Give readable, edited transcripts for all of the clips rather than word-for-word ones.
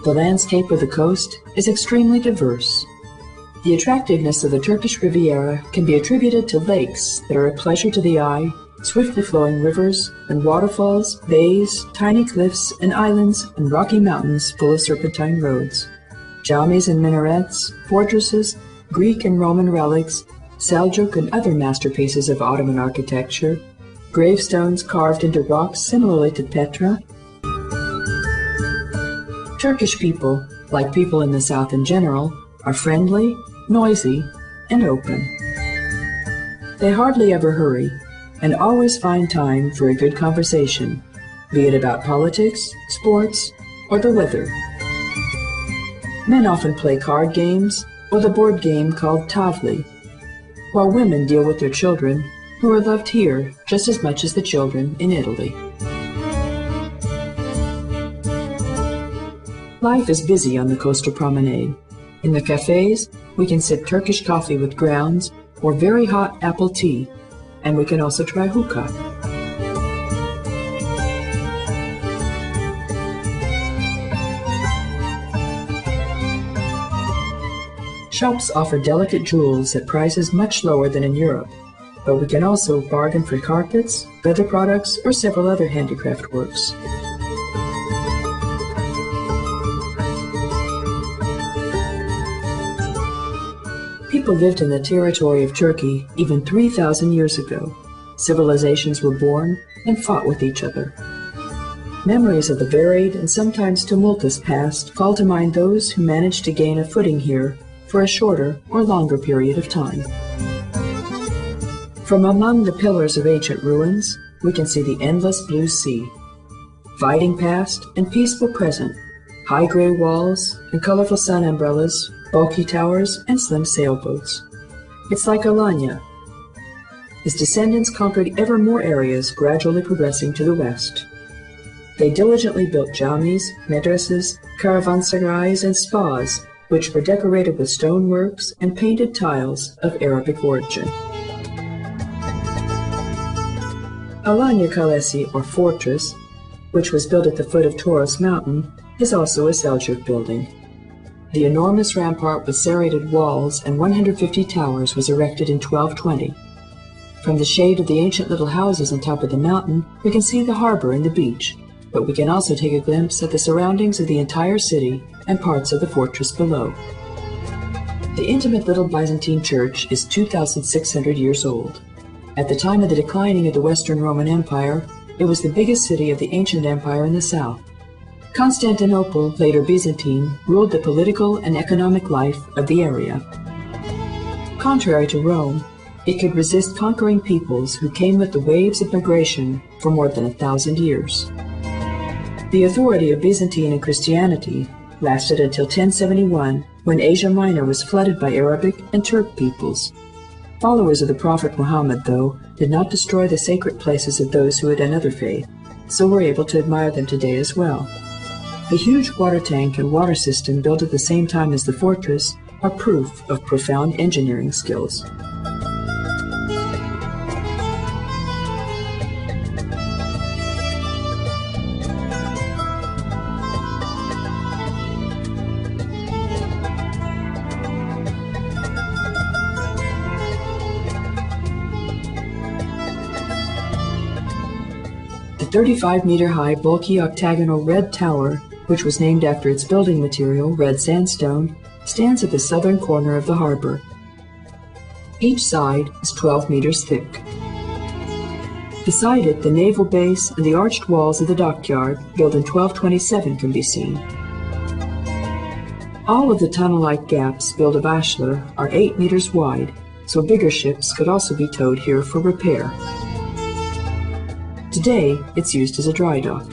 The landscape of the coast is extremely diverse. The attractiveness of the Turkish Riviera can be attributed to lakes that are a pleasure to the eye, swiftly flowing rivers, and waterfalls, bays, tiny cliffs, and islands, and rocky mountains full of serpentine roads. Jamis and minarets, fortresses, Greek and Roman relics, Seljuk and other masterpieces of Ottoman architecture, gravestones carved into rocks similarly to Petra. Turkish people, like people in the South in general, are friendly, noisy, and open. They hardly ever hurry, and always find time for a good conversation, be it about politics, sports, or the weather. Men often play card games or the board game called tavli, while women deal with their children, who are loved here just as much as the children in Italy. Life is busy on the coastal promenade. In the cafes, we can sip Turkish coffee with grounds or very hot apple tea, and we can also try hookah. Shops offer delicate jewels at prices much lower than in Europe, but we can also bargain for carpets, leather products, or several other handicraft works. People lived in the territory of Turkey even 3,000 years ago. Civilizations were born and fought with each other. Memories of the varied and sometimes tumultuous past call to mind those who managed to gain a footing here for a shorter or longer period of time. From among the pillars of ancient ruins, we can see the endless blue sea. Fighting past and peaceful present, high gray walls and colorful sun umbrellas, bulky towers, and slim sailboats. It's like Alanya. His descendants conquered ever more areas, gradually progressing to the west. They diligently built jamis, madrasas, caravanserais, and spas, which were decorated with stoneworks and painted tiles of Arabic origin. Alanya Kalesi, or fortress, which was built at the foot of Toros Mountain, is also a Seljuk building. The enormous rampart with serrated walls and 150 towers was erected in 1220. From the shade of the ancient little houses on top of the mountain, we can see the harbor and the beach, but we can also take a glimpse at the surroundings of the entire city and parts of the fortress below. The intimate little Byzantine church is 2,600 years old. At the time of the declining of the Western Roman Empire, it was the biggest city of the ancient empire in the south. Constantinople, later Byzantine, ruled the political and economic life of the area. Contrary to Rome, it could resist conquering peoples who came with the waves of migration for more than 1,000 years. The authority of Byzantine and Christianity lasted until 1071, when Asia Minor was flooded by Arabic and Turk peoples. Followers of the Prophet Muhammad, though, did not destroy the sacred places of those who had another faith, so we're able to admire them today as well. The huge water tank and water system built at the same time as the fortress are proof of profound engineering skills. The 35-meter-high, bulky octagonal red tower, which was named after its building material, red sandstone, stands at the southern corner of the harbor. Each side is 12 meters thick. Beside it, the naval base and the arched walls of the dockyard, built in 1227, can be seen. All of the tunnel-like gaps built of ashlar are 8 meters wide, so bigger ships could also be towed here for repair. Today, it's used as a dry dock.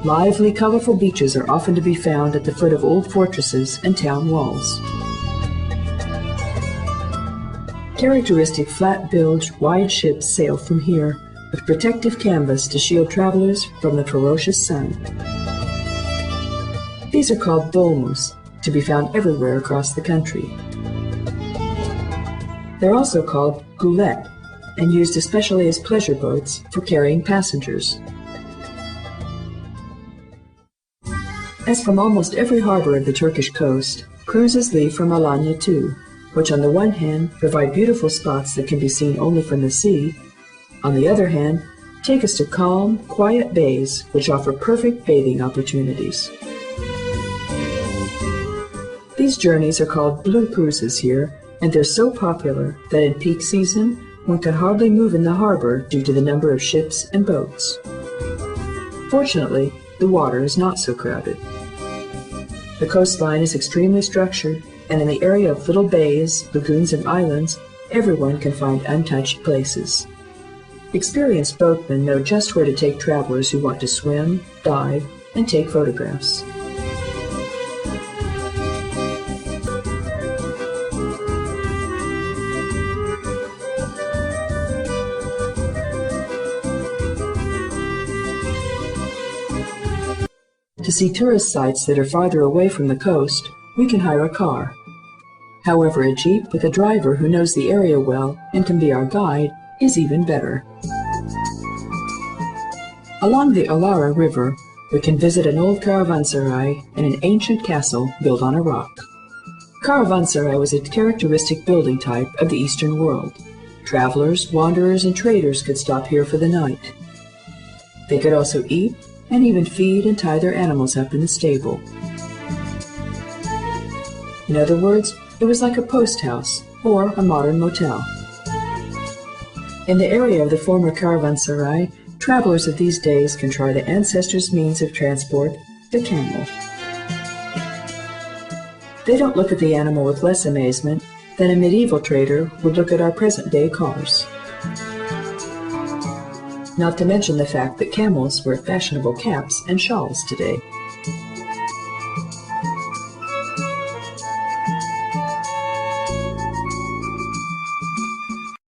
Lively, colorful beaches are often to be found at the foot of old fortresses and town walls. Characteristic flat-bilged, wide ships sail from here, with protective canvas to shield travelers from the ferocious sun. These are called Dolmuş, to be found everywhere across the country. They're also called gulet, and used especially as pleasure boats for carrying passengers. As from almost every harbor of the Turkish coast, cruises leave from Alanya too, which on the one hand provide beautiful spots that can be seen only from the sea, on the other hand take us to calm, quiet bays which offer perfect bathing opportunities. These journeys are called blue cruises here, and they're so popular that in peak season one can hardly move in the harbor due to the number of ships and boats. Fortunately, the water is not so crowded. The coastline is extremely structured, and in the area of little bays, lagoons, and islands, everyone can find untouched places. Experienced boatmen know just where to take travelers who want to swim, dive, and take photographs. To see tourist sites that are farther away from the coast, we can hire a car. However, a jeep with a driver who knows the area well and can be our guide is even better. Along the Alara River, we can visit an old caravanserai and an ancient castle built on a rock. Caravanserai was a characteristic building type of the Eastern world. Travelers, wanderers, and traders could stop here for the night. They could also eat and even feed and tie their animals up in the stable. In other words, it was like a post house or a modern motel. In the area of the former caravanserai, travelers of these days can try the ancestors' means of transport, the camel. They don't look at the animal with less amazement than a medieval trader would look at our present-day cars. Not to mention the fact that camels wear fashionable caps and shawls today.